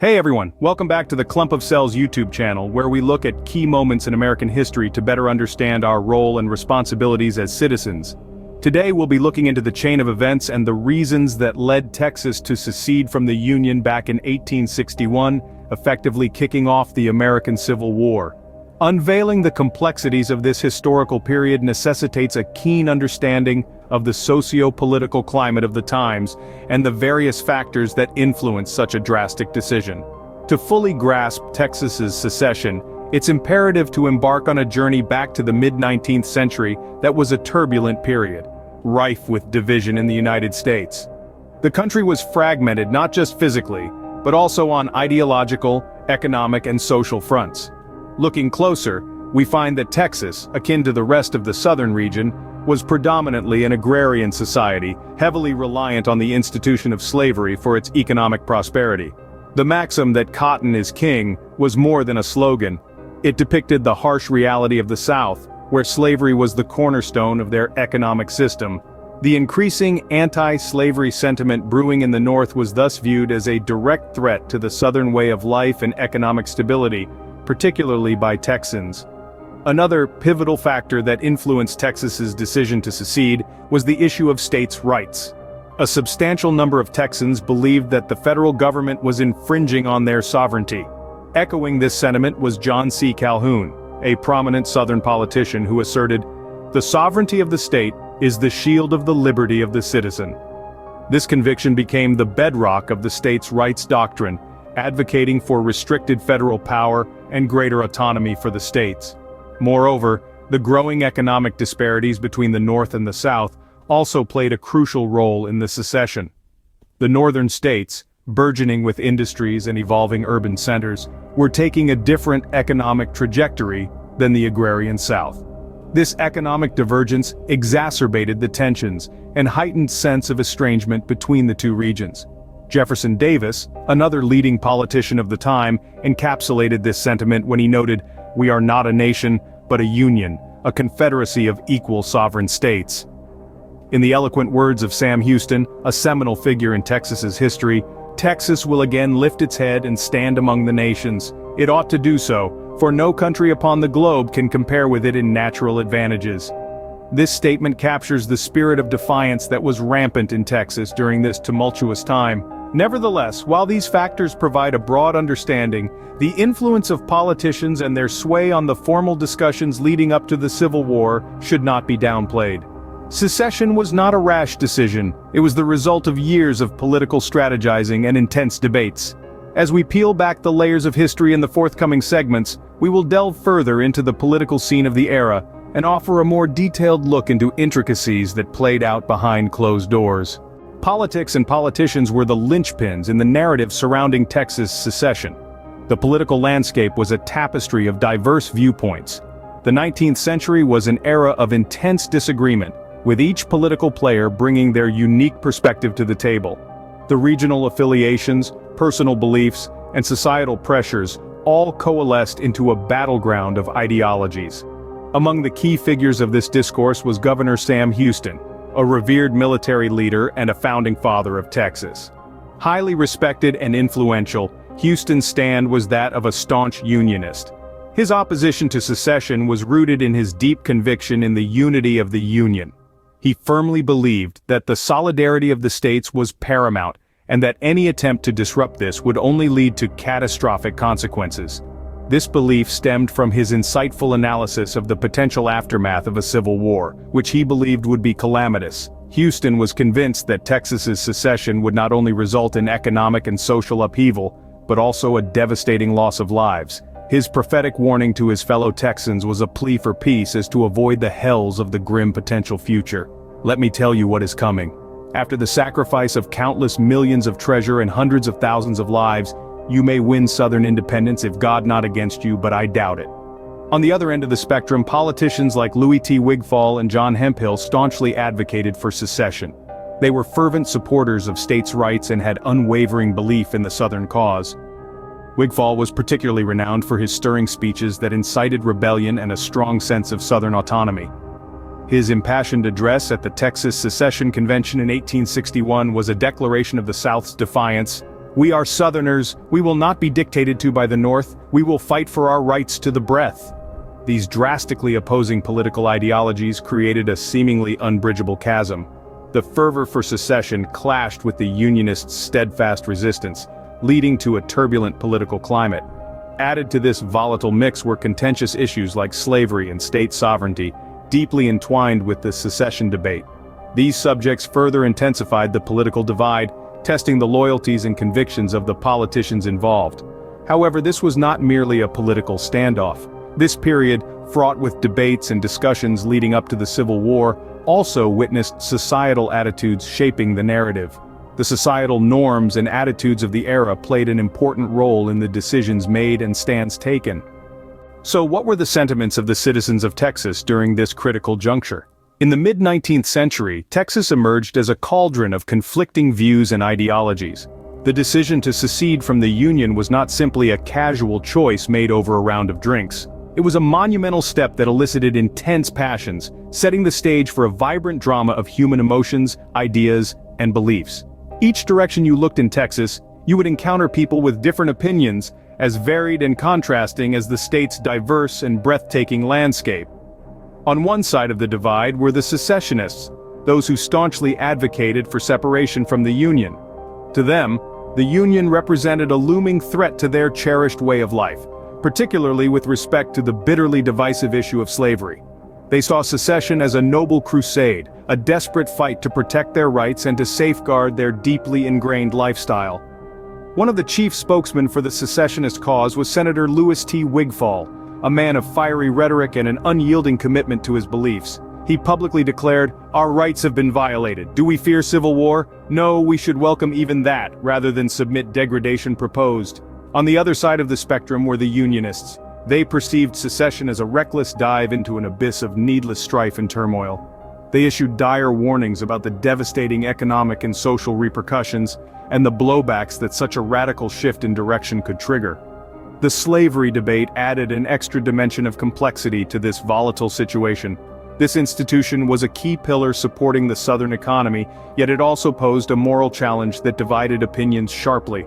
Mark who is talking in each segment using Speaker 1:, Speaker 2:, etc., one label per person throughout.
Speaker 1: Hey everyone, welcome back to the Clump of Cells YouTube channel, where we look at key moments in American history to better understand our role and responsibilities as citizens. Today we'll be looking into the chain of events and the reasons that led Texas to secede from the Union back in 1861, effectively kicking off the American Civil War. Unveiling the complexities of this historical period necessitates a keen understanding of the socio-political climate of the times and the various factors that influence such a drastic decision. To fully grasp Texas's secession, it's imperative to embark on a journey back to the mid-19th century that was a turbulent period, rife with division in the United States. The country was fragmented not just physically, but also on ideological, economic, and social fronts. Looking closer, we find that Texas, akin to the rest of the southern region, was predominantly an agrarian society, heavily reliant on the institution of slavery for its economic prosperity. The maxim that cotton is king was more than a slogan. It depicted the harsh reality of the South, where slavery was the cornerstone of their economic system. The increasing anti-slavery sentiment brewing in the North was thus viewed as a direct threat to the Southern way of life and economic stability, particularly by Texans. Another pivotal factor that influenced Texas's decision to secede was the issue of states' rights. A substantial number of Texans believed that the federal government was infringing on their sovereignty. Echoing this sentiment was John C. Calhoun, a prominent Southern politician who asserted, "The sovereignty of the state is the shield of the liberty of the citizen." This conviction became the bedrock of the states' rights doctrine, advocating for restricted federal power and greater autonomy for the states. Moreover, the growing economic disparities between the North and the South also played a crucial role in the secession. The northern states, burgeoning with industries and evolving urban centers, were taking a different economic trajectory than the agrarian South. This economic divergence exacerbated the tensions and heightened sense of estrangement between the two regions. Jefferson Davis, another leading politician of the time, encapsulated this sentiment when he noted, "We are not a nation, but a union, a confederacy of equal sovereign states." In the eloquent words of Sam Houston, a seminal figure in Texas's history, "Texas will again lift its head and stand among the nations. It ought to do so, for no country upon the globe can compare with it in natural advantages." This statement captures the spirit of defiance that was rampant in Texas during this tumultuous time. Nevertheless, while these factors provide a broad understanding, the influence of politicians and their sway on the formal discussions leading up to the Civil War should not be downplayed. Secession was not a rash decision, it was the result of years of political strategizing and intense debates. As we peel back the layers of history in the forthcoming segments, we will delve further into the political scene of the era, and offer a more detailed look into intricacies that played out behind closed doors. Politics and politicians were the linchpins in the narrative surrounding Texas secession. The political landscape was a tapestry of diverse viewpoints. The 19th century was an era of intense disagreement, with each political player bringing their unique perspective to the table. The regional affiliations, personal beliefs, and societal pressures all coalesced into a battleground of ideologies. Among the key figures of this discourse was Governor Sam Houston, a revered military leader and a founding father of Texas. Highly respected and influential, Houston's stand was that of a staunch Unionist. His opposition to secession was rooted in his deep conviction in the unity of the Union. He firmly believed that the solidarity of the states was paramount, and that any attempt to disrupt this would only lead to catastrophic consequences. This belief stemmed from his insightful analysis of the potential aftermath of a civil war, which he believed would be calamitous. Houston was convinced that Texas's secession would not only result in economic and social upheaval, but also a devastating loss of lives. His prophetic warning to his fellow Texans was a plea for peace as to avoid the hells of the grim potential future. "Let me tell you what is coming. After the sacrifice of countless millions of treasure and hundreds of thousands of lives, you may win Southern independence if God not against you, but I doubt it." On the other end of the spectrum, politicians like Louis T. Wigfall and John Hemphill staunchly advocated for secession. They were fervent supporters of states' rights and had unwavering belief in the Southern cause. Wigfall was particularly renowned for his stirring speeches that incited rebellion and a strong sense of Southern autonomy. His impassioned address at the Texas Secession Convention in 1861 was a declaration of the South's defiance, "We are Southerners, we will not be dictated to by the North, we will fight for our rights to the breath." These drastically opposing political ideologies created a seemingly unbridgeable chasm. The fervor for secession clashed with the Unionists' steadfast resistance, leading to a turbulent political climate. Added to this volatile mix were contentious issues like slavery and state sovereignty, deeply entwined with the secession debate. These subjects further intensified the political divide, testing the loyalties and convictions of the politicians involved. However, this was not merely a political standoff. This period, fraught with debates and discussions leading up to the Civil War, also witnessed societal attitudes shaping the narrative. The societal norms and attitudes of the era played an important role in the decisions made and stands taken. So what were the sentiments of the citizens of Texas during this critical juncture? In the mid-19th century, Texas emerged as a cauldron of conflicting views and ideologies. The decision to secede from the Union was not simply a casual choice made over a round of drinks. It was a monumental step that elicited intense passions, setting the stage for a vibrant drama of human emotions, ideas, and beliefs. Each direction you looked in Texas, you would encounter people with different opinions, as varied and contrasting as the state's diverse and breathtaking landscape. On one side of the divide were the secessionists, those who staunchly advocated for separation from the Union. To them, the Union represented a looming threat to their cherished way of life, particularly with respect to the bitterly divisive issue of slavery. They saw secession as a noble crusade, a desperate fight to protect their rights and to safeguard their deeply ingrained lifestyle. One of the chief spokesmen for the secessionist cause was Senator Louis T. Wigfall, a man of fiery rhetoric and an unyielding commitment to his beliefs. He publicly declared, "Our rights have been violated. Do we fear civil war? No, we should welcome even that, rather than submit degradation proposed." On the other side of the spectrum were the Unionists. They perceived secession as a reckless dive into an abyss of needless strife and turmoil. They issued dire warnings about the devastating economic and social repercussions, and the blowbacks that such a radical shift in direction could trigger. The slavery debate added an extra dimension of complexity to this volatile situation. This institution was a key pillar supporting the Southern economy, yet it also posed a moral challenge that divided opinions sharply.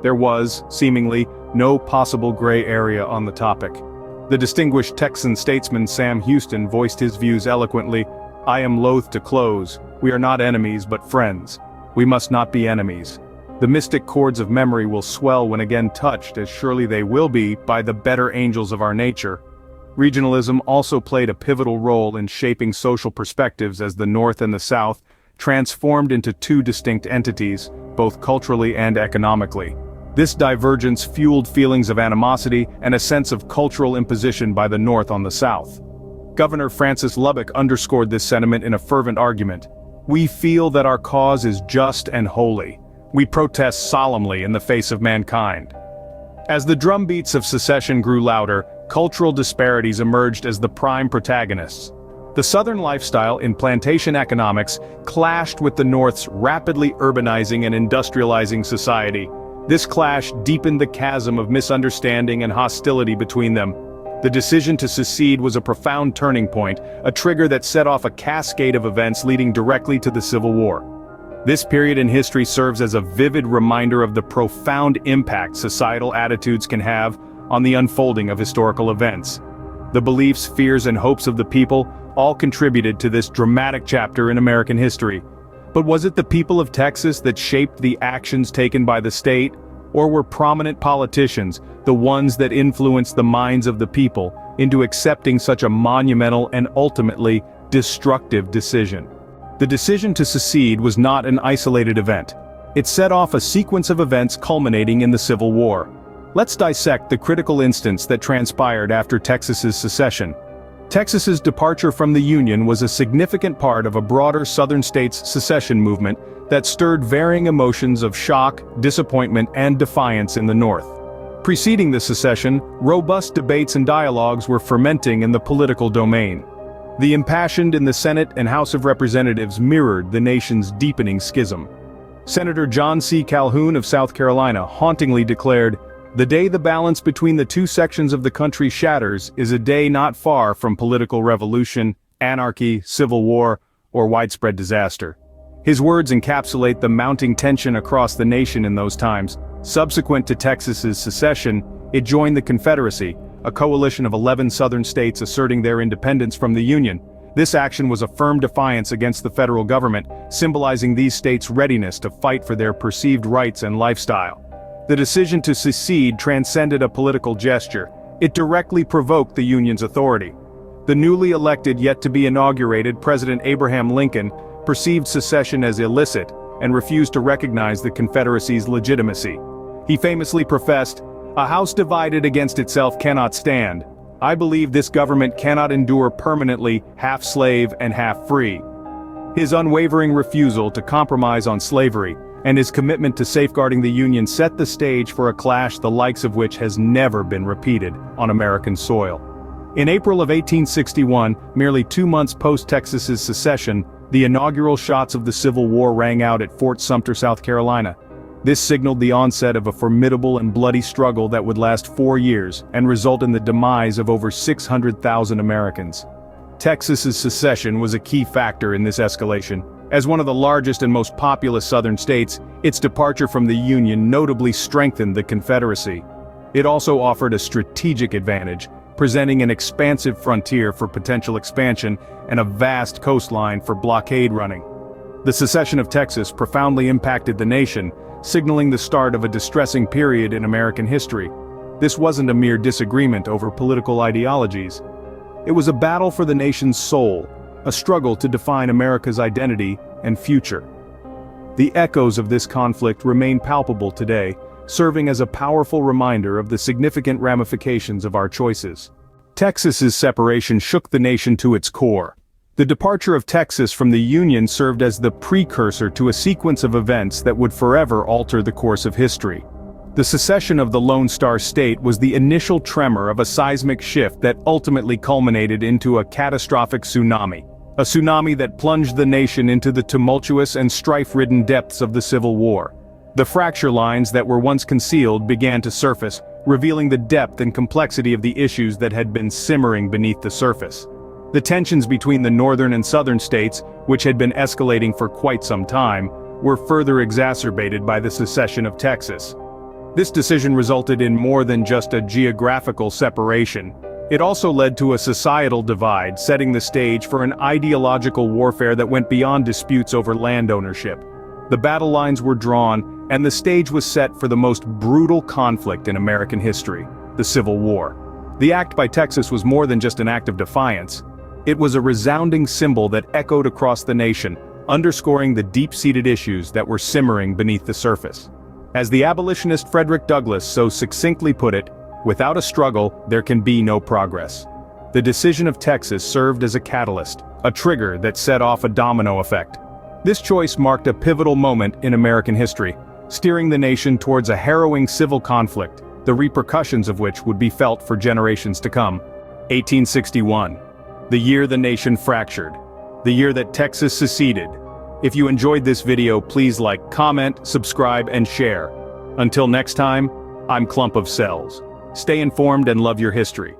Speaker 1: There was, seemingly, no possible gray area on the topic. The distinguished Texan statesman Sam Houston voiced his views eloquently. "I am loath to close. We are not enemies but friends. We must not be enemies. The mystic chords of memory will swell when again touched, as surely they will be, by the better angels of our nature." Regionalism also played a pivotal role in shaping social perspectives as the North and the South transformed into two distinct entities, both culturally and economically. This divergence fueled feelings of animosity and a sense of cultural imposition by the North on the South. Governor Francis Lubbock underscored this sentiment in a fervent argument. "We feel that our cause is just and holy. We protest solemnly in the face of mankind." As the drumbeats of secession grew louder, cultural disparities emerged as the prime protagonists. The Southern lifestyle in plantation economics clashed with the North's rapidly urbanizing and industrializing society. This clash deepened the chasm of misunderstanding and hostility between them. The decision to secede was a profound turning point, a trigger that set off a cascade of events leading directly to the Civil War. This period in history serves as a vivid reminder of the profound impact societal attitudes can have on the unfolding of historical events. The beliefs, fears, and hopes of the people all contributed to this dramatic chapter in American history. But was it the people of Texas that shaped the actions taken by the state, or were prominent politicians the ones that influenced the minds of the people into accepting such a monumental and ultimately destructive decision? The decision to secede was not an isolated event. It set off a sequence of events culminating in the Civil War. Let's dissect the critical instance that transpired after Texas's secession. Texas's departure from the Union was a significant part of a broader Southern states' secession movement that stirred varying emotions of shock, disappointment, and defiance in the North. Preceding the secession, robust debates and dialogues were fermenting in the political domain. The impassioned in the Senate and House of Representatives mirrored the nation's deepening schism. Senator John C. Calhoun of South Carolina hauntingly declared, "The day the balance between the two sections of the country shatters is a day not far from political revolution, anarchy, civil war, or widespread disaster." His words encapsulate the mounting tension across the nation in those times. Subsequent to Texas's secession, it joined the Confederacy, a coalition of 11 southern states asserting their independence from the Union. This action was a firm defiance against the federal government, symbolizing these states' readiness to fight for their perceived rights and lifestyle. The decision to secede transcended a political gesture. It directly provoked the Union's authority. The newly elected yet to be inaugurated President Abraham Lincoln perceived secession as illicit and refused to recognize the Confederacy's legitimacy. He famously professed, "A house divided against itself cannot stand. I believe this government cannot endure permanently half slave and half free." His unwavering refusal to compromise on slavery and his commitment to safeguarding the Union set the stage for a clash the likes of which has never been repeated on American soil. In April of 1861, merely 2 months post-Texas's secession, the inaugural shots of the Civil War rang out at Fort Sumter, South Carolina. This signaled the onset of a formidable and bloody struggle that would last 4 years and result in the demise of over 600,000 Americans. Texas's secession was a key factor in this escalation. As one of the largest and most populous southern states, its departure from the Union notably strengthened the Confederacy. It also offered a strategic advantage, presenting an expansive frontier for potential expansion and a vast coastline for blockade running. The secession of Texas profoundly impacted the nation, signaling the start of a distressing period in American history. This wasn't a mere disagreement over political ideologies. It was a battle for the nation's soul, a struggle to define America's identity and future. The echoes of this conflict remain palpable today, serving as a powerful reminder of the significant ramifications of our choices. Texas's separation shook the nation to its core. The departure of Texas from the Union served as the precursor to a sequence of events that would forever alter the course of history. The secession of the Lone Star State was the initial tremor of a seismic shift that ultimately culminated into a catastrophic tsunami. A tsunami that plunged the nation into the tumultuous and strife-ridden depths of the Civil War. The fracture lines that were once concealed began to surface, revealing the depth and complexity of the issues that had been simmering beneath the surface. The tensions between the northern and southern states, which had been escalating for quite some time, were further exacerbated by the secession of Texas. This decision resulted in more than just a geographical separation. It also led to a societal divide, setting the stage for an ideological warfare that went beyond disputes over land ownership. The battle lines were drawn, and the stage was set for the most brutal conflict in American history, the Civil War. The act by Texas was more than just an act of defiance. It was a resounding symbol that echoed across the nation, underscoring the deep-seated issues that were simmering beneath the surface. As the abolitionist Frederick Douglass so succinctly put it, "Without a struggle, there can be no progress." The decision of Texas served as a catalyst, a trigger that set off a domino effect. This choice marked a pivotal moment in American history, steering the nation towards a harrowing civil conflict, the repercussions of which would be felt for generations to come. 1861. The year the nation fractured. The year that Texas seceded. If you enjoyed this video, please like, comment, subscribe, and share. Until next time, I'm Clump of Cells. Stay informed and love your history.